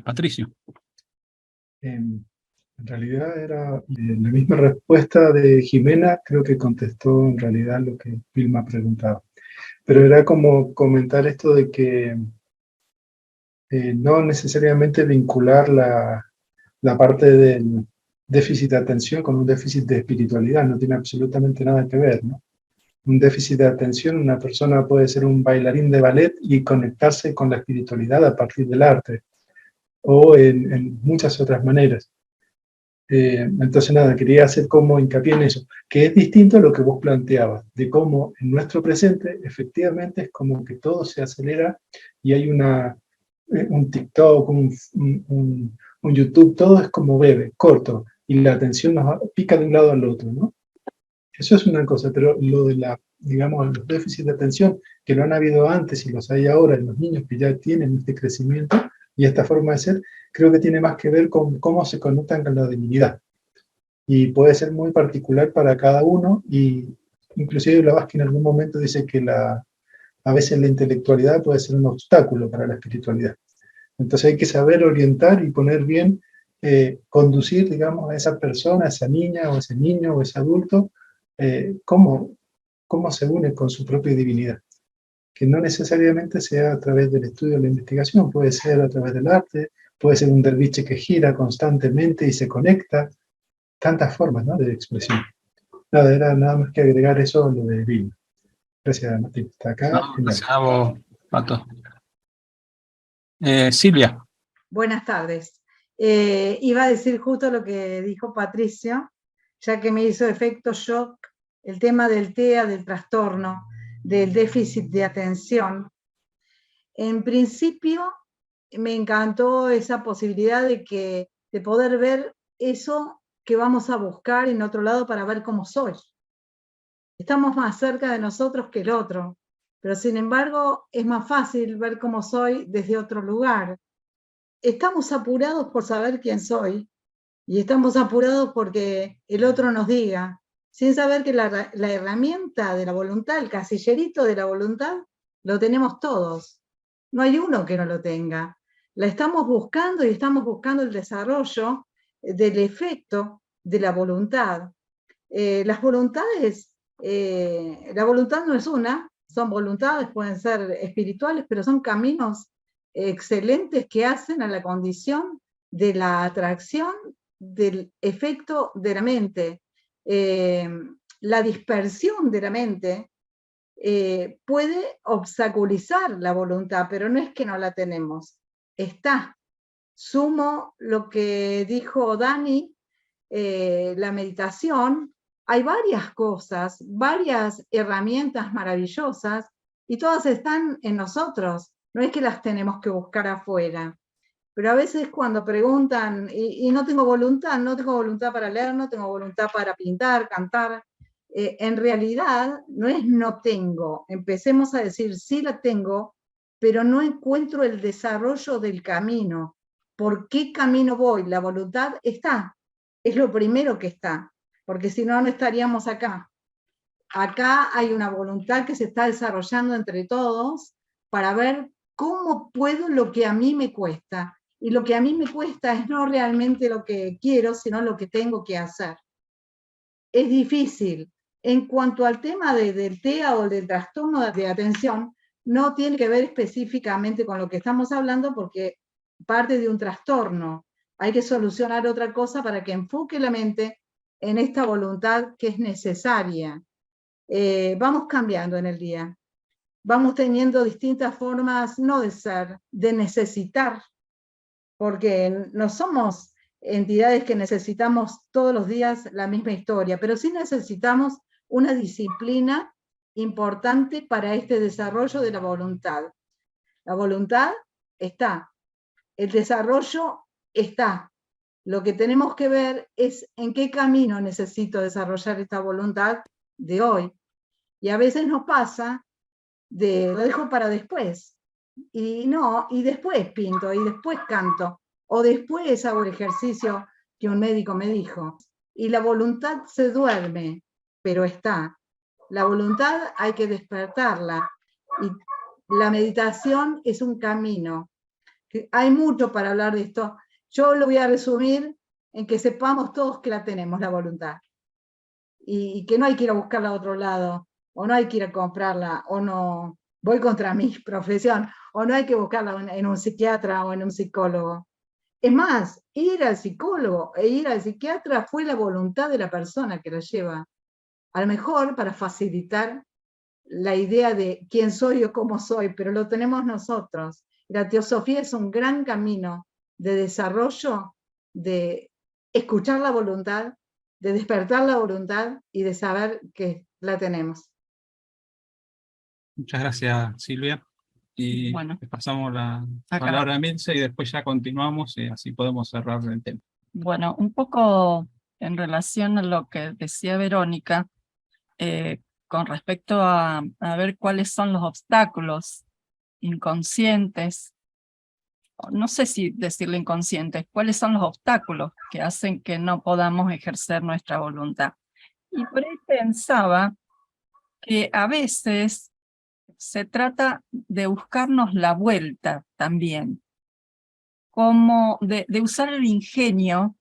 Speaker 1: Patricio.
Speaker 5: En realidad era la misma respuesta de Jimena, creo que contestó en realidad lo que Vilma preguntaba. Pero era como comentar esto de que no necesariamente vincular la parte del déficit de atención con un déficit de espiritualidad, no tiene absolutamente nada que ver, ¿no? Un déficit de atención, una persona puede ser un bailarín de ballet y conectarse con la espiritualidad a partir del arte, o en muchas otras maneras. Entonces nada, quería hacer como hincapié en eso, que es distinto a lo que vos planteabas, de cómo en nuestro presente efectivamente es como que todo se acelera y hay un TikTok, un YouTube, todo es como bebe, corto, y la atención nos pica de un lado al otro, ¿no? Eso es una cosa, pero lo de digamos, los déficits de atención, que lo han habido antes y los hay ahora en los niños que ya tienen este crecimiento y esta forma de ser, creo que tiene más que ver con cómo se conectan con la divinidad. Y puede ser muy particular para cada uno, y inclusive Blavatsky en algún momento dice que a veces la intelectualidad puede ser un obstáculo para la espiritualidad. Entonces hay que saber orientar y poner bien, conducir, digamos, a esa persona, a esa niña o ese niño o ese adulto, cómo se une con su propia divinidad. Que no necesariamente sea a través del estudio o la investigación, puede ser a través del arte, puede ser un derviche que gira constantemente y se conecta, tantas formas, ¿no?, de expresión. Nada, era nada más que agregar eso a lo de Vilma. Gracias, Martín. Hasta acá.
Speaker 1: No, gracias a vos, Pato. Silvia.
Speaker 6: Buenas tardes. Iba a decir justo lo que dijo Patricio, ya que me hizo efecto shock el tema del TEA, del trastorno, del déficit de atención. En principio, me encantó esa posibilidad de poder ver eso que vamos a buscar en otro lado para ver cómo soy. Estamos más cerca de nosotros que el otro, pero sin embargo es más fácil ver cómo soy desde otro lugar. Estamos apurados por saber quién soy y estamos apurados porque el otro nos diga, sin saber que la herramienta de la voluntad, el casillerito de la voluntad, lo tenemos todos. No hay uno que no lo tenga. La estamos buscando y estamos buscando el desarrollo del efecto de la voluntad. Las voluntades, la voluntad no es una, son voluntades, pueden ser espirituales, pero son caminos excelentes que hacen a la condición de la atracción del efecto de la mente. La dispersión de la mente puede obstaculizar la voluntad, pero no es que no la tenemos, está. Sumo lo que dijo Dani, la meditación, hay varias cosas, varias herramientas maravillosas y todas están en nosotros, no es que las tenemos que buscar afuera. Pero a veces cuando preguntan, y no tengo voluntad para leer, no tengo voluntad para pintar, cantar, en realidad no es no tengo, empecemos a decir sí la tengo, pero no encuentro el desarrollo del camino. ¿Por qué camino voy? La voluntad está, es lo primero que está, porque si no, no estaríamos acá. Acá hay una voluntad que se está desarrollando entre todos para ver cómo puedo lo que a mí me cuesta. Y lo que a mí me cuesta es no realmente lo que quiero, sino lo que tengo que hacer. Es difícil. En cuanto al tema del TEA o del trastorno de atención, no tiene que ver específicamente con lo que estamos hablando porque parte de un trastorno. Hay que solucionar otra cosa para que enfoque la mente en esta voluntad que es necesaria. Vamos cambiando en el día. Vamos teniendo distintas formas, no de ser, de necesitar, porque no somos entidades que necesitamos todos los días la misma historia, pero sí necesitamos una disciplina importante para este desarrollo de la voluntad. La voluntad está, el desarrollo está. Lo que tenemos que ver es en qué camino necesito desarrollar esta voluntad de hoy. Y a veces nos pasa lo dejo para después. Y no, y después pinto, y después canto, o después hago el ejercicio que un médico me dijo. Y la voluntad se duerme, pero está. La voluntad hay que despertarla. Y la meditación es un camino. Hay mucho para hablar de esto. Yo lo voy a resumir en que sepamos todos que la tenemos, la voluntad. Y que no hay que ir a buscarla a otro lado, o no hay que ir a comprarla, o no, voy contra mi profesión, o no hay que buscarla en un psiquiatra o en un psicólogo. Es más, ir al psicólogo e ir al psiquiatra fue la voluntad de la persona que la lleva. A lo mejor para facilitar la idea de quién soy o cómo soy, pero lo tenemos nosotros. La teosofía es un gran camino de desarrollo, de escuchar la voluntad, de despertar la voluntad y de saber que la tenemos.
Speaker 1: Muchas gracias, Silvia. Y
Speaker 7: Bueno,
Speaker 1: pasamos la
Speaker 7: acá.
Speaker 1: palabra a Milce y después ya continuamos y así podemos cerrar el tema.
Speaker 7: Bueno, un poco en relación a lo que decía Verónica, con respecto a ver cuáles son los obstáculos inconscientes, no sé si decirle inconscientes, cuáles son los obstáculos que hacen que no podamos ejercer nuestra voluntad. Y por ahí pensaba que a veces se trata de buscarnos la vuelta también, como de usar el ingenio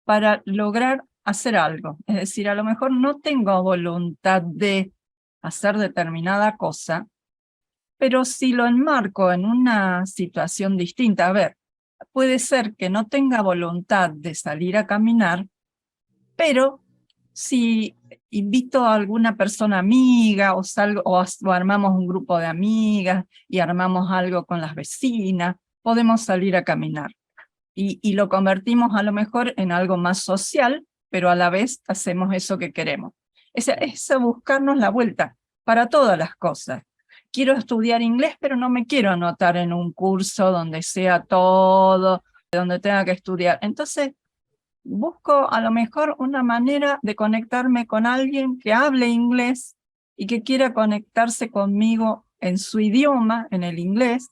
Speaker 7: para lograr hacer algo. Es decir, a lo mejor no tengo voluntad de hacer determinada cosa, pero si lo enmarco en una situación distinta, a ver, puede ser que no tenga voluntad de salir a caminar, pero si invito a alguna persona amiga o salgo o armamos un grupo de amigas y armamos algo con las vecinas, podemos salir a caminar. Y lo convertimos a lo mejor en algo más social, pero a la vez hacemos eso que queremos. Es buscarnos la vuelta para todas las cosas. Quiero estudiar inglés, pero no me quiero anotar en un curso donde sea todo, donde tenga que estudiar. Entonces, busco a lo mejor una manera de conectarme con alguien que hable inglés y que quiera conectarse conmigo en su idioma, en el inglés,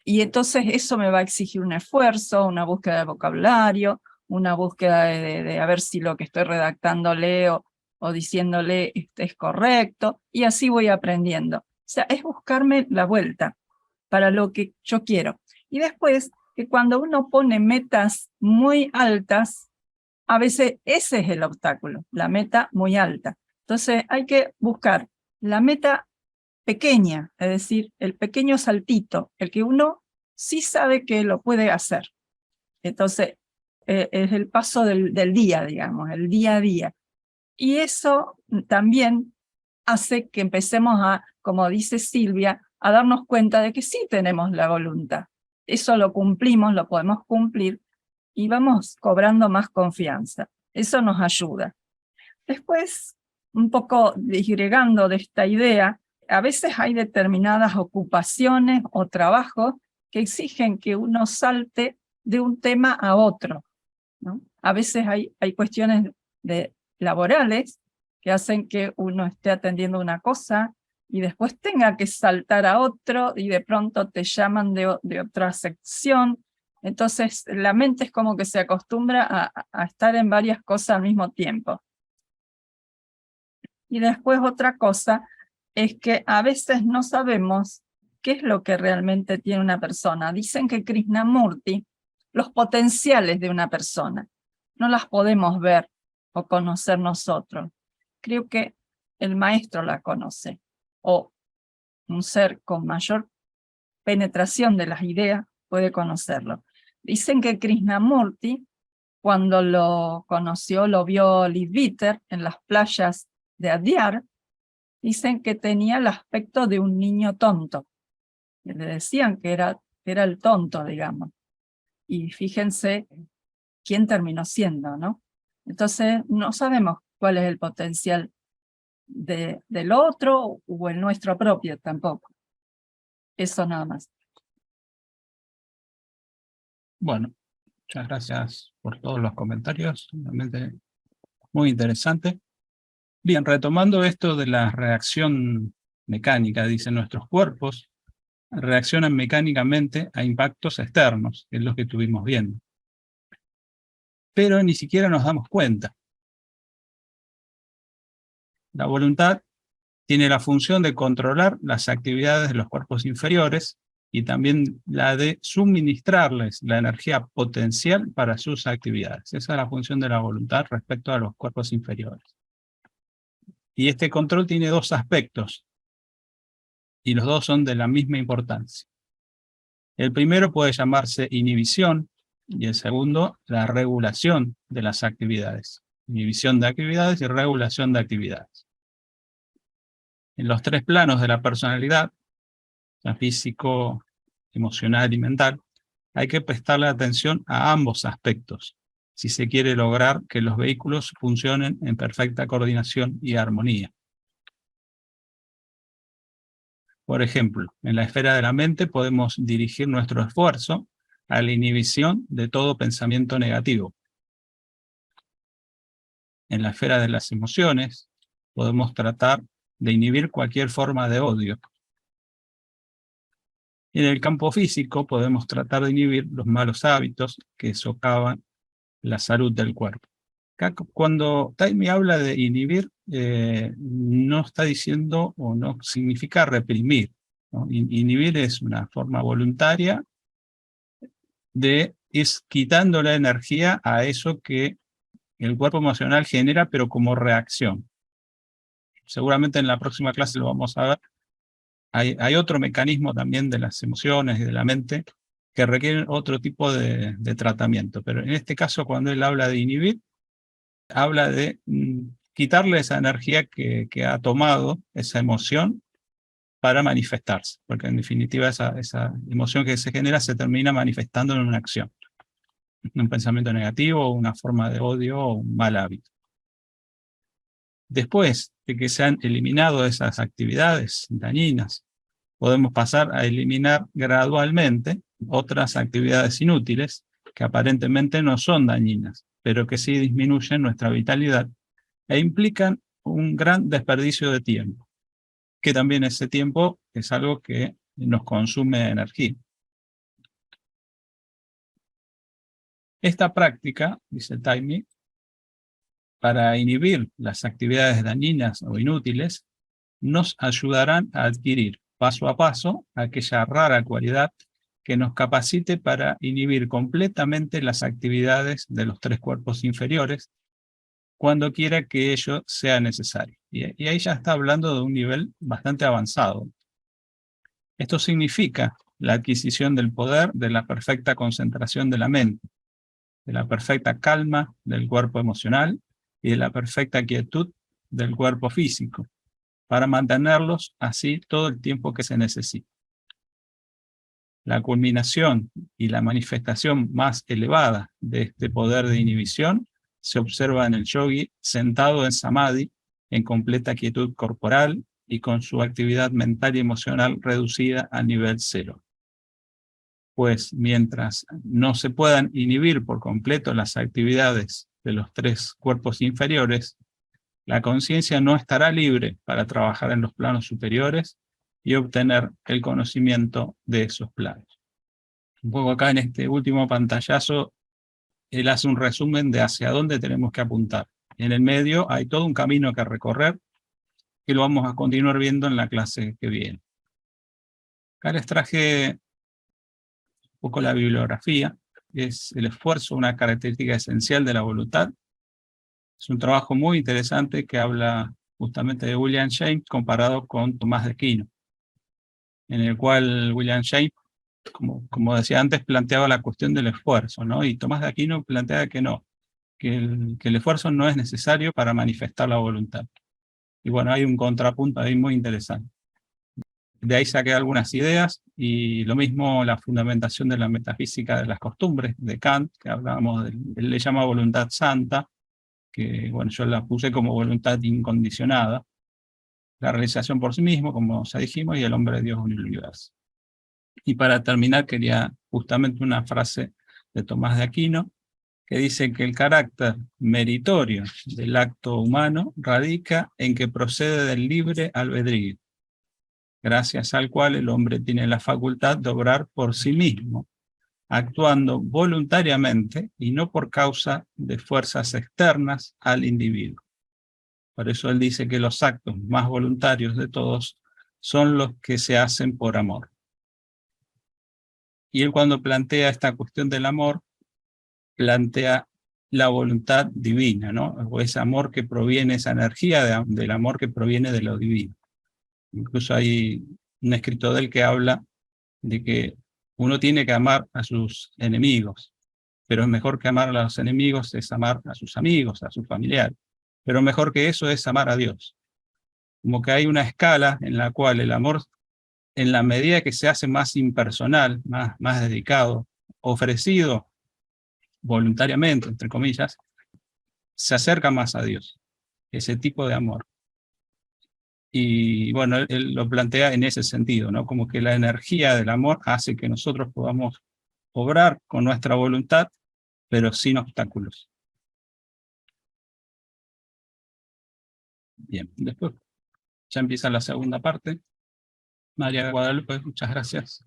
Speaker 7: y entonces eso me va a exigir un esfuerzo, una búsqueda de vocabulario, una búsqueda de a ver si lo que estoy redactándole o diciéndole es correcto, y así voy aprendiendo. O sea, es buscarme la vuelta para lo que yo quiero. Y después, que cuando uno pone metas muy altas, a veces ese es el obstáculo, la meta muy alta. Entonces hay que buscar la meta pequeña, es decir, el pequeño saltito, el que uno sí sabe que lo puede hacer. Entonces, es el paso del día, digamos, el día a día. Y eso también hace que empecemos a, como dice Silvia, a darnos cuenta de que sí tenemos la voluntad. Eso lo cumplimos, lo podemos cumplir y vamos cobrando más confianza. Eso nos ayuda. Después, un poco disgregando de esta idea, a veces hay determinadas ocupaciones o trabajos que exigen que uno salte de un tema a otro, ¿no? A veces hay cuestiones laborales que hacen que uno esté atendiendo una cosa y después tenga que saltar a otro y de pronto te llaman de otra sección. Entonces la mente es como que se acostumbra a estar en varias cosas al mismo tiempo. Y después otra cosa es que a veces no sabemos qué es lo que realmente tiene una persona. Dicen que Krishnamurti, los potenciales de una persona, no las podemos ver o conocer nosotros. Creo que el maestro la conoce, o un ser con mayor penetración de las ideas puede conocerlo. Dicen que Krishnamurti, cuando lo conoció, lo vio Leadbeater en las playas de Adyar, dicen que tenía el aspecto de un niño tonto. Le decían que era el tonto, digamos. Y fíjense quién terminó siendo, ¿no? Entonces no sabemos cuál es el potencial del otro o el nuestro propio tampoco. Eso nada más.
Speaker 1: Bueno, muchas gracias por todos los comentarios, realmente muy interesante. Bien, retomando esto de la reacción mecánica, dicen nuestros cuerpos reaccionan mecánicamente a impactos externos, que es lo que estuvimos viendo. Pero ni siquiera nos damos cuenta. La voluntad tiene la función de controlar las actividades de los cuerpos inferiores y también la de suministrarles la energía potencial para sus actividades. Esa es la función de la voluntad respecto a los cuerpos inferiores. Y este control tiene dos aspectos, y los dos son de la misma importancia. El primero puede llamarse inhibición, y el segundo, la regulación de las actividades. Inhibición de actividades y regulación de actividades. En los tres planos de la personalidad, físico, emocional y mental, hay que prestarle atención a ambos aspectos, si se quiere lograr que los vehículos funcionen en perfecta coordinación y armonía. Por ejemplo, en la esfera de la mente podemos dirigir nuestro esfuerzo a la inhibición de todo pensamiento negativo. En la esfera de las emociones podemos tratar de inhibir cualquier forma de odio. En el campo físico podemos tratar de inhibir los malos hábitos que socavan la salud del cuerpo. Acá, cuando Taimi habla de inhibir, no está diciendo o no significa reprimir, ¿no? Inhibir es una forma voluntaria de ir quitando la energía a eso que el cuerpo emocional genera, pero como reacción. Seguramente en la próxima clase lo vamos a ver. Hay otro mecanismo también de las emociones y de la mente que requieren otro tipo de tratamiento. Pero en este caso, cuando él habla de inhibir, habla de quitarle esa energía que ha tomado, esa emoción, para manifestarse. Porque en definitiva esa emoción que se genera se termina manifestando en una acción. Un pensamiento negativo, una forma de odio o un mal hábito. Después de que se han eliminado esas actividades dañinas, podemos pasar a eliminar gradualmente otras actividades inútiles que aparentemente no son dañinas, pero que sí disminuyen nuestra vitalidad e implican un gran desperdicio de tiempo, que también ese tiempo es algo que nos consume energía. Esta práctica, dice Taimi, para inhibir las actividades dañinas o inútiles, nos ayudarán a adquirir paso a paso aquella rara cualidad que nos capacite para inhibir completamente las actividades de los tres cuerpos inferiores cuando quiera que ello sea necesario. Y ahí ya está hablando de un nivel bastante avanzado. Esto significa la adquisición del poder de la perfecta concentración de la mente, de la perfecta calma del cuerpo emocional y de la perfecta quietud del cuerpo físico, para mantenerlos así todo el tiempo que se necesite. La culminación y la manifestación más elevada de este poder de inhibición se observa en el yogi sentado en samadhi, en completa quietud corporal y con su actividad mental y emocional reducida a nivel cero. Pues mientras no se puedan inhibir por completo las actividades de los tres cuerpos inferiores, la conciencia no estará libre para trabajar en los planos superiores y obtener el conocimiento de esos planos. Un poco acá en este último pantallazo, él hace un resumen de hacia dónde tenemos que apuntar. En el medio hay todo un camino que recorrer, que lo vamos a continuar viendo en la clase que viene. Acá les traje un poco la bibliografía. Es el esfuerzo, una característica esencial de la voluntad. Es un trabajo muy interesante que habla justamente de William James comparado con Tomás de Aquino, en el cual William James, como decía antes, planteaba la cuestión del esfuerzo, ¿no? Y Tomás de Aquino planteaba que no, que el esfuerzo no es necesario para manifestar la voluntad. Y bueno, hay un contrapunto ahí muy interesante. De ahí saqué algunas ideas, y lo mismo la fundamentación de la metafísica de las costumbres de Kant, que hablábamos, él le llama voluntad santa, que bueno, yo la puse como voluntad incondicionada, la realización por sí mismo, como ya dijimos, y el hombre de Dios en el universo. Y para terminar quería justamente una frase de Tomás de Aquino, que dice que el carácter meritorio del acto humano radica en que procede del libre albedrío, gracias al cual el hombre tiene la facultad de obrar por sí mismo, actuando voluntariamente y no por causa de fuerzas externas al individuo. Por eso él dice que los actos más voluntarios de todos son los que se hacen por amor. Y él cuando plantea esta cuestión del amor, plantea la voluntad divina, ¿no? O ese amor que proviene, esa energía del amor que proviene de lo divino. Incluso hay un escrito de él que habla de que uno tiene que amar a sus enemigos, pero es mejor que amar a los enemigos es amar a sus amigos, a sus familiares. Pero mejor que eso es amar a Dios. Como que hay una escala en la cual el amor, en la medida que se hace más impersonal, más dedicado, ofrecido voluntariamente, entre comillas, se acerca más a Dios, ese tipo de amor. Y bueno, él lo plantea en ese sentido, ¿no? Como que la energía del amor hace que nosotros podamos obrar con nuestra voluntad, pero sin obstáculos. Bien, después ya empieza la segunda parte. María Guadalupe, muchas gracias.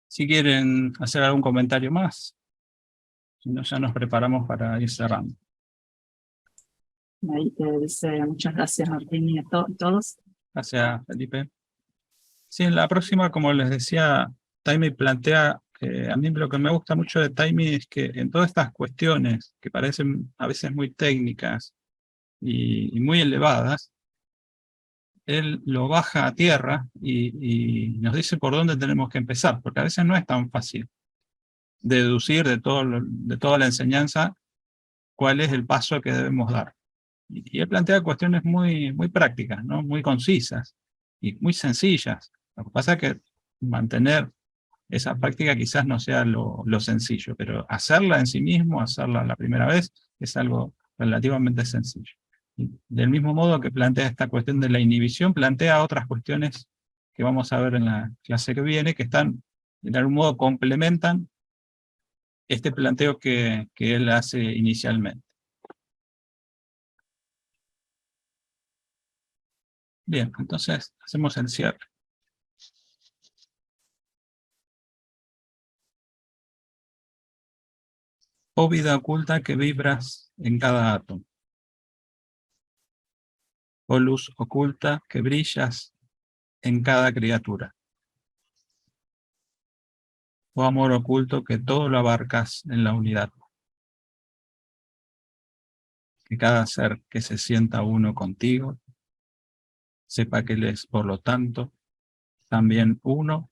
Speaker 1: Si quieren hacer algún comentario más, si no, ya nos preparamos para ir cerrando.
Speaker 7: Ahí te dice muchas gracias, Martín, y a todos.
Speaker 1: Gracias, Felipe. Sí, en la próxima, como les decía, Taimi plantea, a mí lo que me gusta mucho de Taimi es que en todas estas cuestiones que parecen a veces muy técnicas y muy elevadas, él lo baja a tierra y nos dice por dónde tenemos que empezar, porque a veces no es tan fácil deducir de toda la enseñanza cuál es el paso que debemos dar. Y él plantea cuestiones muy prácticas, ¿no? Muy concisas y muy sencillas. Lo que pasa es que mantener esa práctica quizás no sea lo sencillo, pero hacerla en sí mismo, hacerla la primera vez, es algo relativamente sencillo. Y del mismo modo que plantea esta cuestión de la inhibición, plantea otras cuestiones que vamos a ver en la clase que viene, que están, de algún modo, complementan este planteo que él hace inicialmente. Bien, entonces hacemos el cierre. Oh vida oculta que vibras en cada átomo. Oh luz oculta que brillas en cada criatura. Oh amor oculto que todo lo abarcas en la unidad. Que cada ser que se sienta uno contigo, sepa que él es, por lo tanto, también uno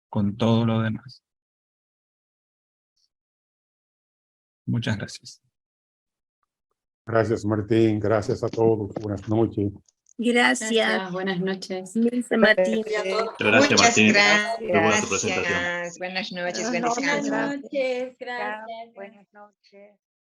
Speaker 1: con todo lo demás. Muchas gracias.
Speaker 4: Gracias, Martín. Gracias a todos. Buenas noches.
Speaker 3: Gracias.
Speaker 8: Buenas noches.
Speaker 3: Milce, Martín.
Speaker 9: Gracias,
Speaker 2: Muchas
Speaker 9: Martín.
Speaker 2: gracias.
Speaker 9: Muy buena tu presentación.
Speaker 2: Buenas noches, buen
Speaker 6: Buenas
Speaker 2: descanso.
Speaker 6: noches, gracias.
Speaker 10: Buenas noches.